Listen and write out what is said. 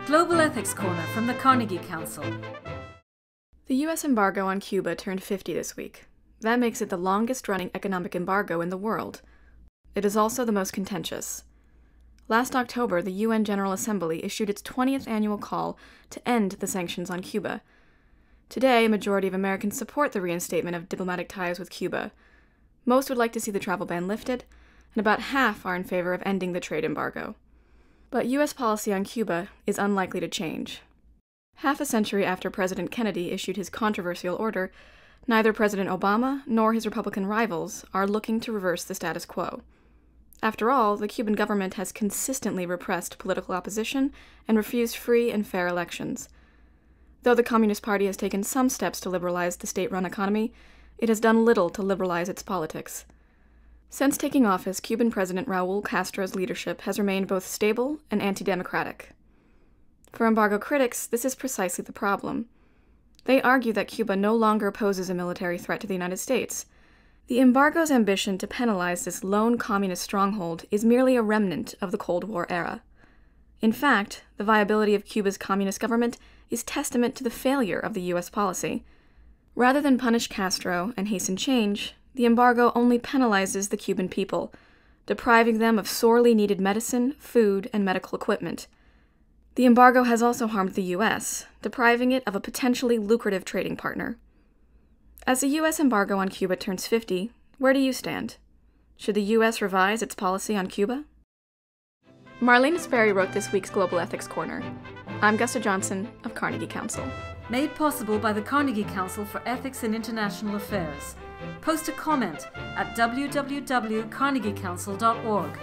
Global Ethics Corner from the Carnegie Council. The U.S. embargo on Cuba turned 50 this week. That makes it the longest-running economic embargo in the world. It is also the most contentious. Last October, the UN General Assembly issued its 20th annual call to end the sanctions on Cuba. Today, a majority of Americans support the reinstatement of diplomatic ties with Cuba. Most would like to see the travel ban lifted, and about half are in favor of ending the trade embargo. But U.S. policy on Cuba is unlikely to change. Half a century after President Kennedy issued his controversial order, neither President Obama nor his Republican rivals are looking to reverse the status quo. After all, the Cuban government has consistently repressed political opposition and refused free and fair elections. Though the Communist Party has taken some steps to liberalize the state-run economy, it has done little to liberalize its politics. Since taking office, Cuban President Raul Castro's leadership has remained both stable and anti-democratic. For embargo critics, this is precisely the problem. They argue that Cuba no longer poses a military threat to the United States. The embargo's ambition to penalize this lone communist stronghold is merely a remnant of the Cold War era. In fact, the viability of Cuba's communist government is testament to the failure of the U.S. policy. Rather than punish Castro and hasten change, the embargo only penalizes the Cuban people, depriving them of sorely needed medicine, food, and medical equipment. The embargo has also harmed the U.S., depriving it of a potentially lucrative trading partner. As the U.S. embargo on Cuba turns 50, where do you stand? Should the U.S. revise its policy on Cuba? Marlene Sperry wrote this week's Global Ethics Corner. I'm Gusta Johnson of Carnegie Council. Made possible by the Carnegie Council for Ethics in International Affairs. Post a comment at www.carnegiecouncil.org.